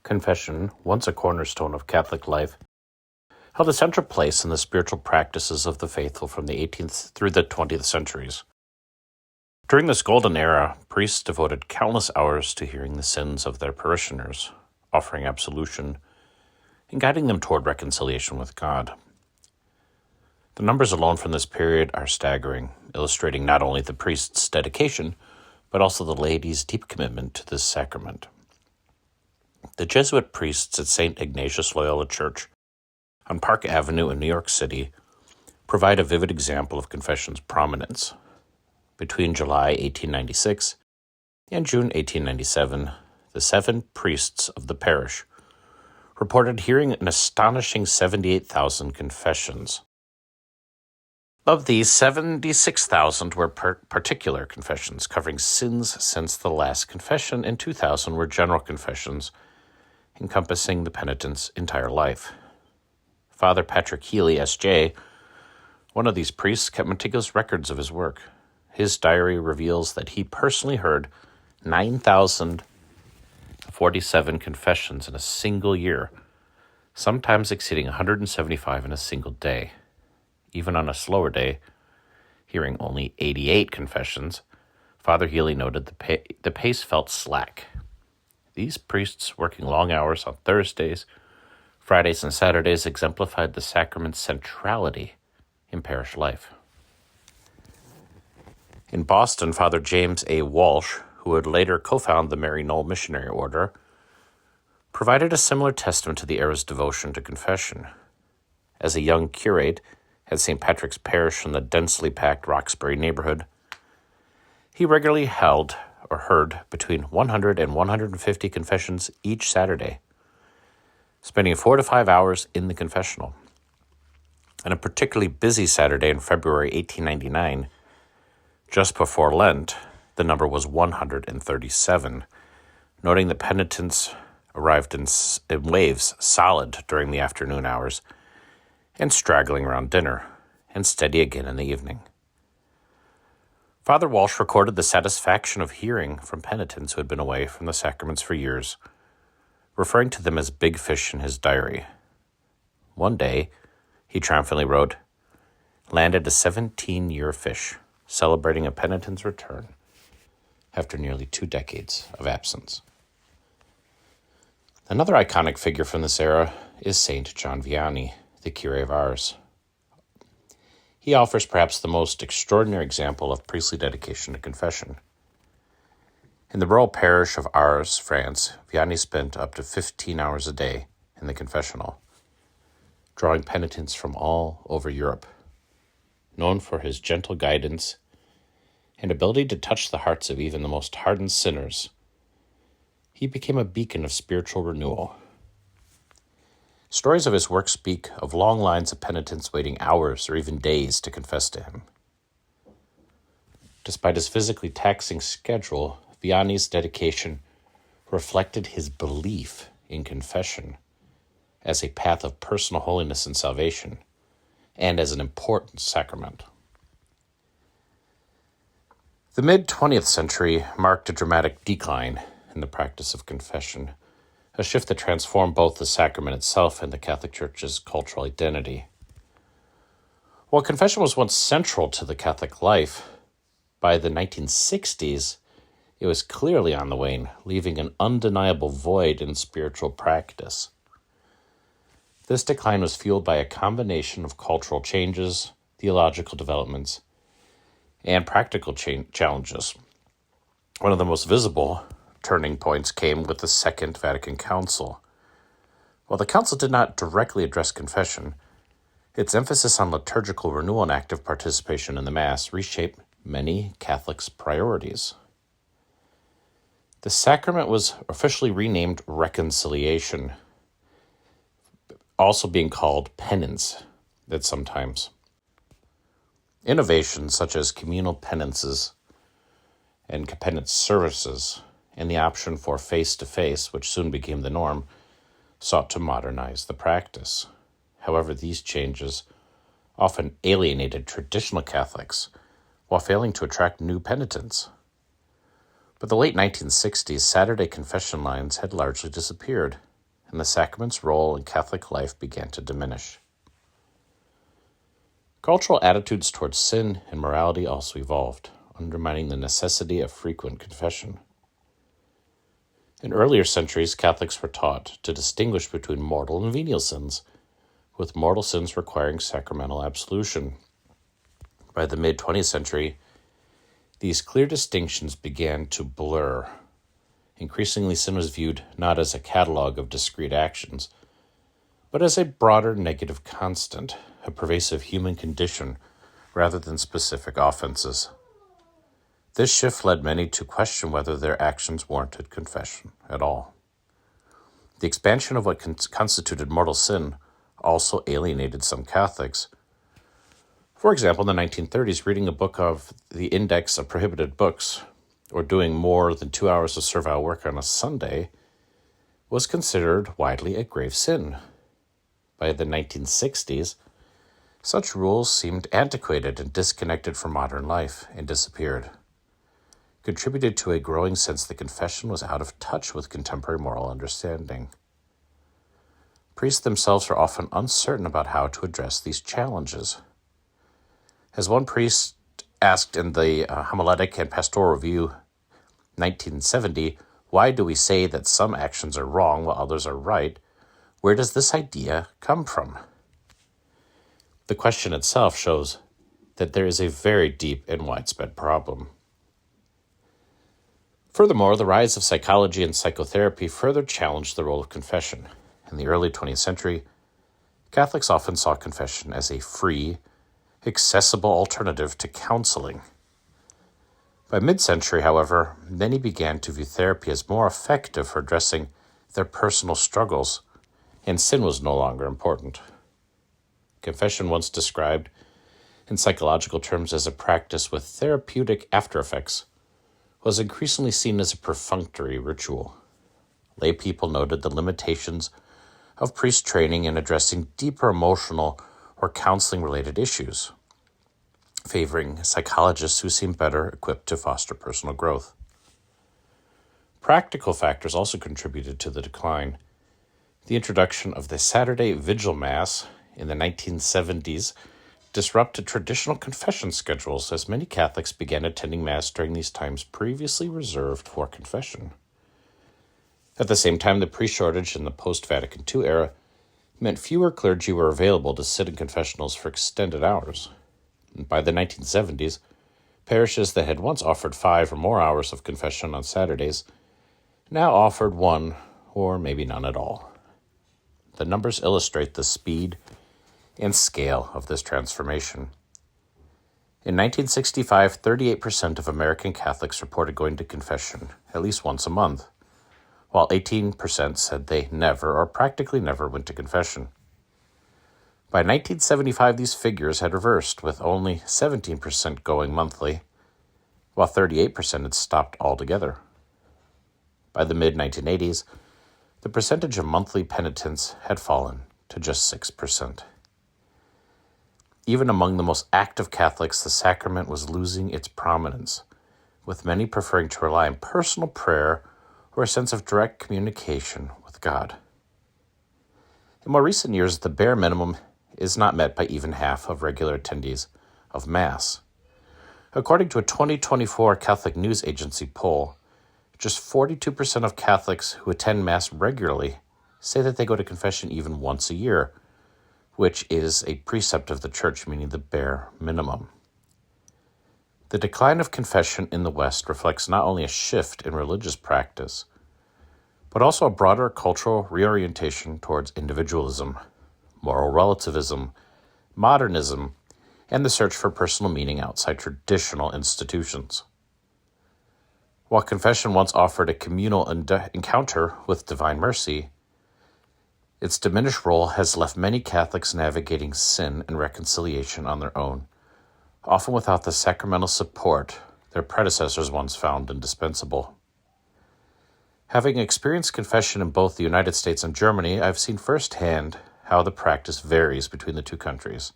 Confession, once a cornerstone of Catholic life, held a central place in the spiritual practices of the faithful from the 18th through the 20th centuries. During this golden era, priests devoted countless hours to hearing the sins of their parishioners, offering absolution, and guiding them toward reconciliation with God. The numbers alone from this period are staggering, illustrating not only the priest's dedication, but also the laity's deep commitment to this sacrament. The Jesuit priests at St. Ignatius Loyola Church on Park Avenue in New York City provide a vivid example of confession's prominence. Between July 1896 and June 1897, the 7 priests of the parish reported hearing an astonishing 78,000 confessions. Of these, 76,000 were particular confessions covering sins since the last confession, and 2,000 were general confessions encompassing the penitent's entire life. Father Patrick Healy, S.J., one of these priests, kept meticulous records of his work. His diary reveals that he personally heard 9,047 confessions in a single year, sometimes exceeding 175 in a single day. Even on a slower day, hearing only 88 confessions, Father Healy noted the pace felt slack. These priests, working long hours on Thursdays, Fridays, and Saturdays, exemplified the sacrament's centrality in parish life. In Boston, Father James A. Walsh, who would later co-found the Mary Knoll Missionary Order, provided a similar testament to the era's devotion to confession. As a young curate at St. Patrick's Parish in the densely packed Roxbury neighborhood, he regularly held or heard between 100 and 150 confessions each Saturday, spending 4 to 5 hours in the confessional. On a particularly busy Saturday in February 1899, just before Lent, the number was 137, noting that penitents arrived in waves, solid during the afternoon hours, and straggling around dinner, and steady again in the evening. Father Walsh recorded the satisfaction of hearing from penitents who had been away from the sacraments for years, referring to them as big fish in his diary. One day, he triumphantly wrote, "Landed a 17-year fish, celebrating a penitent's return after nearly 2 decades of absence." Another iconic figure from this era is Saint John Vianney, the Curé of Ars. He offers perhaps the most extraordinary example of priestly dedication to confession. In the rural parish of Ars, France, Vianney spent up to 15 hours a day in the confessional, drawing penitents from all over Europe. Known for his gentle guidance and ability to touch the hearts of even the most hardened sinners, he became a beacon of spiritual renewal. Stories of his work speak of long lines of penitents waiting hours or even days to confess to him. Despite his physically taxing schedule, Vianney's dedication reflected his belief in confession as a path of personal holiness and salvation, and as an important sacrament. The mid-20th century marked a dramatic decline in the practice of confession, a shift that transformed both the sacrament itself and the Catholic Church's cultural identity. While confession was once central to the Catholic life, by the 1960s, it was clearly on the wane, leaving an undeniable void in spiritual practice. This decline was fueled by a combination of cultural changes, theological developments, and practical challenges. One of the most visible turning points came with the Second Vatican Council. While the Council did not directly address confession, its emphasis on liturgical renewal and active participation in the Mass reshaped many Catholics' priorities. The sacrament was officially renamed reconciliation, also being called penance at some times. Innovations such as communal penances and penance services, and the option for face-to-face, which soon became the norm, sought to modernize the practice. However, these changes often alienated traditional Catholics while failing to attract new penitents. By the late 1960s, Saturday confession lines had largely disappeared, and the sacrament's role in Catholic life began to diminish. Cultural attitudes towards sin and morality also evolved, undermining the necessity of frequent confession. In earlier centuries, Catholics were taught to distinguish between mortal and venial sins, with mortal sins requiring sacramental absolution. By the mid-20th century, these clear distinctions began to blur. Increasingly, sin was viewed not as a catalog of discrete actions, but as a broader negative constant, a pervasive human condition, rather than specific offenses. This shift led many to question whether their actions warranted confession at all. The expansion of what constituted mortal sin also alienated some Catholics. For example, in the 1930s, reading a book of the Index of Prohibited Books, or doing more than 2 hours of servile work on a Sunday, was considered widely a grave sin. By the 1960s, such rules seemed antiquated and disconnected from modern life and disappeared, contributed to a growing sense that confession was out of touch with contemporary moral understanding. Priests themselves are often uncertain about how to address these challenges. As one priest asked in the Homiletic and Pastoral Review, 1970, "Why do we say that some actions are wrong while others are right? Where does this idea come from?" The question itself shows that there is a very deep and widespread problem. Furthermore, the rise of psychology and psychotherapy further challenged the role of confession. In the early 20th century, Catholics often saw confession as a free, accessible alternative to counseling. By mid-century, however, many began to view therapy as more effective for addressing their personal struggles, and sin was no longer important. Confession, once described in psychological terms as a practice with therapeutic after-effects, was increasingly seen as a perfunctory ritual. Lay people noted the limitations of priest training in addressing deeper emotional or counseling-related issues, favoring psychologists who seemed better equipped to foster personal growth. Practical factors also contributed to the decline. The introduction of the Saturday Vigil Mass in the 1970s disrupted traditional confession schedules as many Catholics began attending Mass during these times previously reserved for confession. At the same time, the priest shortage in the post-Vatican II era meant fewer clergy were available to sit in confessionals for extended hours. And by the 1970s, parishes that had once offered 5 or more hours of confession on Saturdays now offered 1 or maybe none at all. The numbers illustrate the speed and scale of this transformation. In 1965, 38% of American Catholics reported going to confession at least once a month, while 18% said they never or practically never went to confession. By 1975, these figures had reversed, with only 17% going monthly, while 38% had stopped altogether. By the mid-1980s, the percentage of monthly penitents had fallen to just 6%. Even among the most active Catholics, the sacrament was losing its prominence, with many preferring to rely on personal prayer or a sense of direct communication with God. In more recent years, the bare minimum is not met by even half of regular attendees of Mass. According to a 2024 Catholic News Agency poll, just 42% of Catholics who attend Mass regularly say that they go to confession even once a year, which is a precept of the Church, meaning the bare minimum. The decline of confession in the West reflects not only a shift in religious practice, but also a broader cultural reorientation towards individualism, moral relativism, modernism, and the search for personal meaning outside traditional institutions. While confession once offered a communal encounter with divine mercy, its diminished role has left many Catholics navigating sin and reconciliation on their own, often without the sacramental support their predecessors once found indispensable. Having experienced confession in both the United States and Germany, I've seen firsthand how the practice varies between the two countries,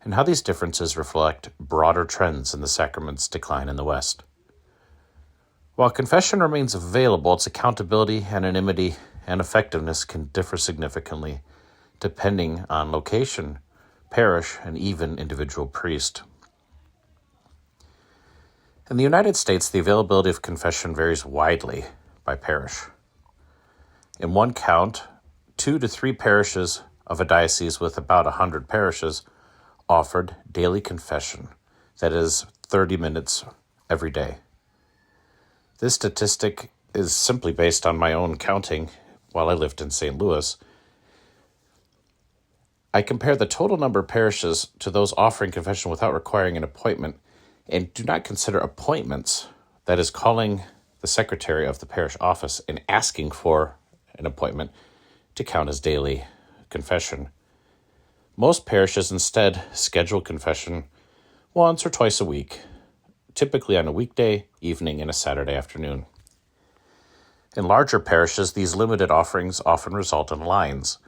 and how these differences reflect broader trends in the sacrament's decline in the West. While confession remains available, its accountability, anonymity, and effectiveness can differ significantly depending on location, parish, and even individual priest. In the United States, the availability of confession varies widely by parish. In one count, 2 to 3 parishes of a diocese with about 100 parishes offered daily confession, that is, 30 minutes every day. This statistic is simply based on my own counting while I lived in St. Louis. I compare the total number of parishes to those offering confession without requiring an appointment, and do not consider appointments, that is, calling the secretary of the parish office and asking for an appointment, to count as daily confession. Most parishes instead schedule confession once or twice a week, typically on a weekday evening and a Saturday afternoon. In larger parishes, these limited offerings often result in lines,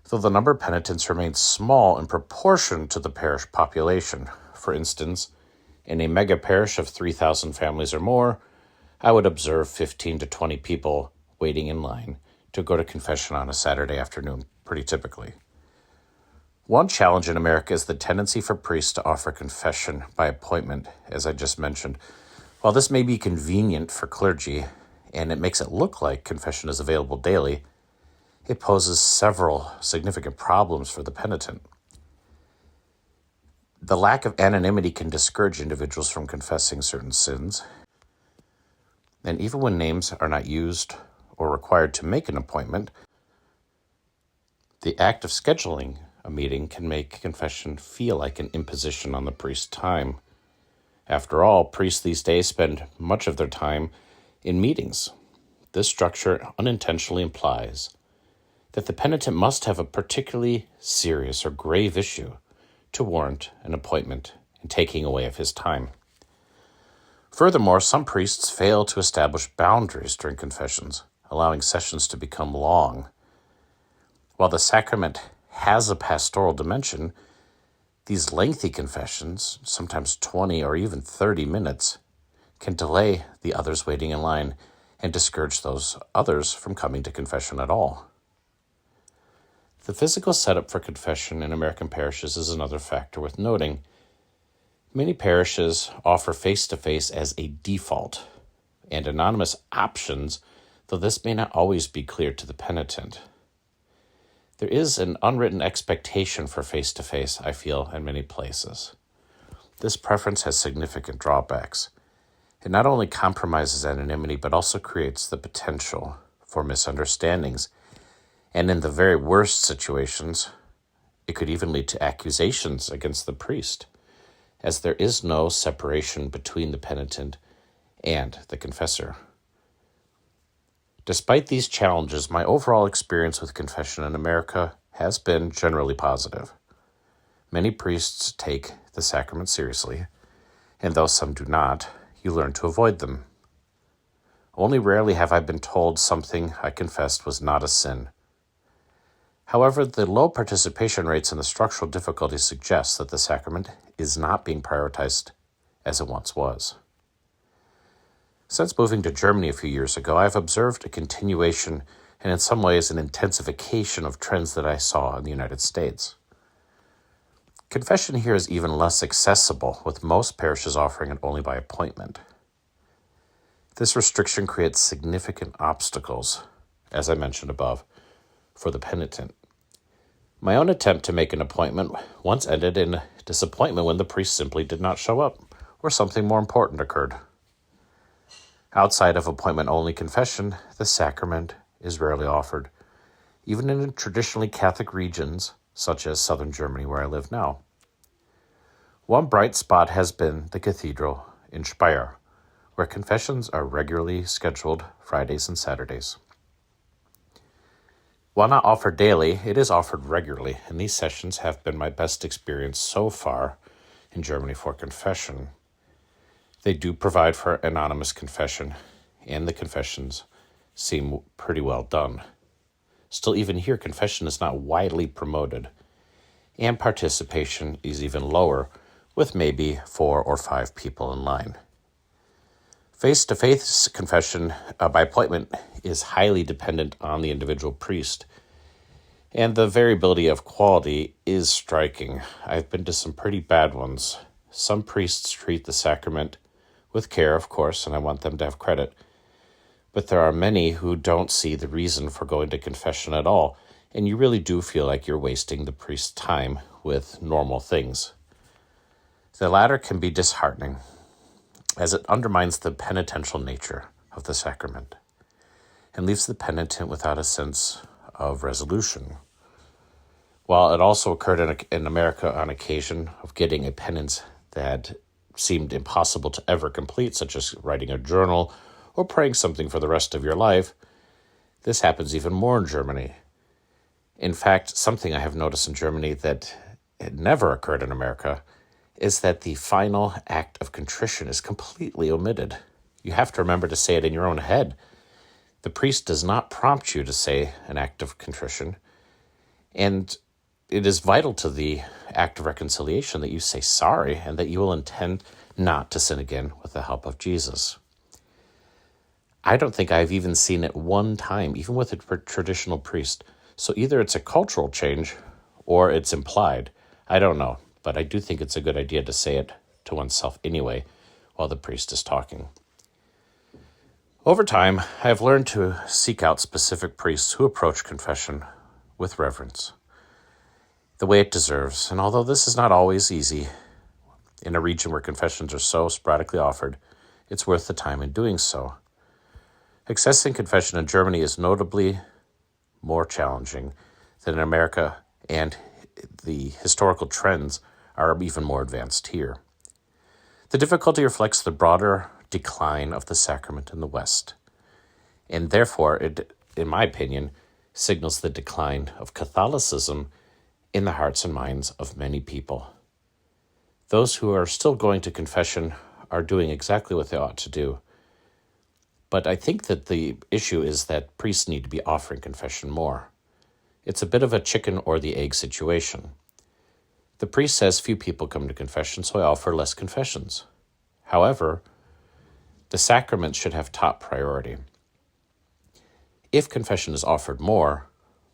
though the number of penitents remains small in proportion to the parish population. For instance, in a mega parish of 3,000 families or more, I would observe 15 to 20 people waiting in line to go to confession on a Saturday afternoon, pretty typically. One challenge in America is the tendency for priests to offer confession by appointment, as I just mentioned. While this may be convenient for clergy, and it makes it look like confession is available daily, it poses several significant problems for the penitent. The lack of anonymity can discourage individuals from confessing certain sins, and even when names are not used or required to make an appointment, the act of scheduling a meeting can make confession feel like an imposition on the priest's time. After all, priests these days spend much of their time in meetings. This structure unintentionally implies that the penitent must have a particularly serious or grave issue to warrant an appointment and taking away of his time. Furthermore, some priests fail to establish boundaries during confessions, allowing sessions to become long. While the sacrament has a pastoral dimension, these lengthy confessions, sometimes 20 or even 30 minutes, can delay the others waiting in line and discourage those others from coming to confession at all. The physical setup for confession in American parishes is another factor worth noting. Many parishes offer face-to-face as a default and anonymous options, though this may not always be clear to the penitent. There is an unwritten expectation for face-to-face, I feel, in many places. This preference has significant drawbacks. It not only compromises anonymity, but also creates the potential for misunderstandings. And in the very worst situations, it could even lead to accusations against the priest, as there is no separation between the penitent and the confessor. Despite these challenges, my overall experience with confession in America has been generally positive. Many priests take the sacrament seriously, and though some do not, you learn to avoid them. Only rarely have I been told something I confessed was not a sin. However, the low participation rates and the structural difficulties suggest that the sacrament is not being prioritized as it once was. Since moving to Germany a few years ago, I have observed a continuation and in some ways an intensification of trends that I saw in the United States. Confession here is even less accessible, with most parishes offering it only by appointment. This restriction creates significant obstacles, as I mentioned above, for the penitent. My own attempt to make an appointment once ended in disappointment when the priest simply did not show up, or something more important occurred. Outside of appointment-only confession, the sacrament is rarely offered, even in traditionally Catholic regions, such as southern Germany, where I live now. One bright spot has been the cathedral in Speyer, where confessions are regularly scheduled Fridays and Saturdays. While not offered daily, it is offered regularly, and these sessions have been my best experience so far in Germany for confession. They do provide for anonymous confession, and the confessions seem pretty well done. Still, even here, confession is not widely promoted, and participation is even lower, with maybe 4 or 5 people in line. Face-to-face confession by appointment is highly dependent on the individual priest, and the variability of quality is striking. I've been to some pretty bad ones. Some priests treat the sacrament with care, of course, and I want them to have credit. But there are many who don't see the reason for going to confession at all, and you really do feel like you're wasting the priest's time with normal things. The latter can be disheartening, as it undermines the penitential nature of the sacrament and leaves the penitent without a sense of resolution. While it also occurred in America on occasion of getting a penance that seemed impossible to ever complete, such as writing a journal or praying something for the rest of your life, this happens even more in Germany. In fact, something I have noticed in Germany that had never occurred in America is that the final act of contrition is completely omitted. You have to remember to say it in your own head. The priest does not prompt you to say an act of contrition, and it is vital to the act of reconciliation that you say sorry and that you will intend not to sin again with the help of Jesus. I don't think I've even seen it one time, even with a traditional priest. So either it's a cultural change or it's implied. I don't know, but I do think it's a good idea to say it to oneself anyway while the priest is talking. Over time, I have learned to seek out specific priests who approach confession with reverence, the way it deserves. And although this is not always easy in a region where confessions are so sporadically offered, it's worth the time in doing so. Accessing confession in Germany is notably more challenging than in America, and the historical trends are even more advanced here. The difficulty reflects the broader decline of the sacrament in the West, and therefore it, in my opinion, signals the decline of Catholicism in the hearts and minds of many people. Those who are still going to confession are doing exactly what they ought to do. But I think that the issue is that priests need to be offering confession more. It's a bit of a chicken or the egg situation. The priest says few people come to confession, so I offer less confessions. However, the sacrament should have top priority. If confession is offered more,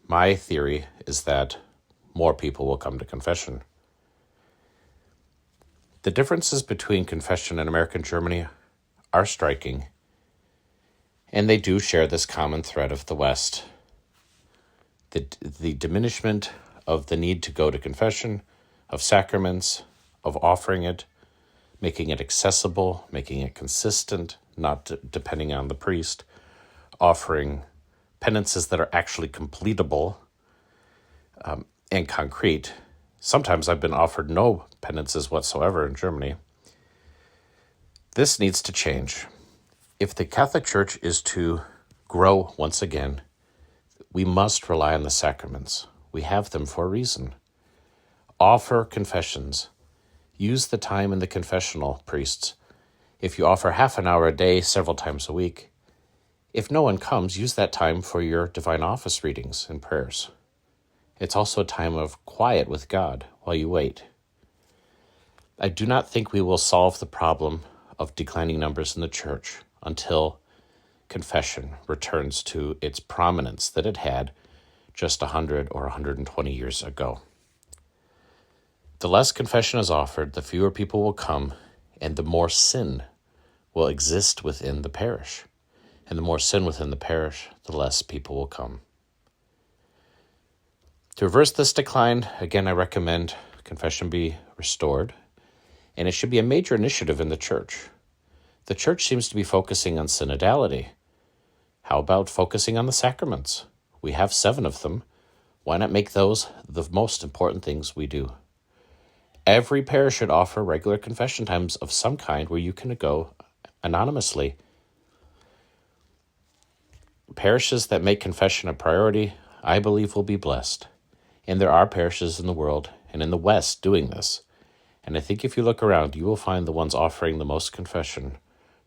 my theory is that more people will come to confession. The differences between confession in America and Germany are striking, and they do share this common thread of the West. The diminishment of the need to go to confession, of sacraments, of offering it, making it accessible, making it consistent, not depending on the priest, offering penances that are actually completable and concrete. Sometimes I've been offered no penances whatsoever in Germany. This needs to change. If the Catholic Church is to grow once again, we must rely on the sacraments. We have them for a reason. Offer confessions. Use the time in the confessional, priests. If you offer half an hour a day, several times a week, if no one comes, use that time for your divine office readings and prayers. It's also a time of quiet with God while you wait. I do not think we will solve the problem of declining numbers in the church until confession returns to its prominence that it had just 100 or 120 years ago. The less confession is offered, the fewer people will come, and the more sin will exist within the parish. And the more sin within the parish, the less people will come. To reverse this decline, again, I recommend confession be restored, and it should be a major initiative in the church. The church seems to be focusing on synodality. How about focusing on the sacraments? We have 7 of them. Why not make those the most important things we do? Every parish should offer regular confession times of some kind where you can go anonymously. Parishes that make confession a priority, I believe, will be blessed. And there are parishes in the world and in the West doing this. And I think if you look around, you will find the ones offering the most confession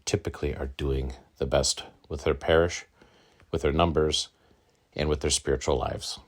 typically are doing the best with their parish, with their numbers, and with their spiritual lives.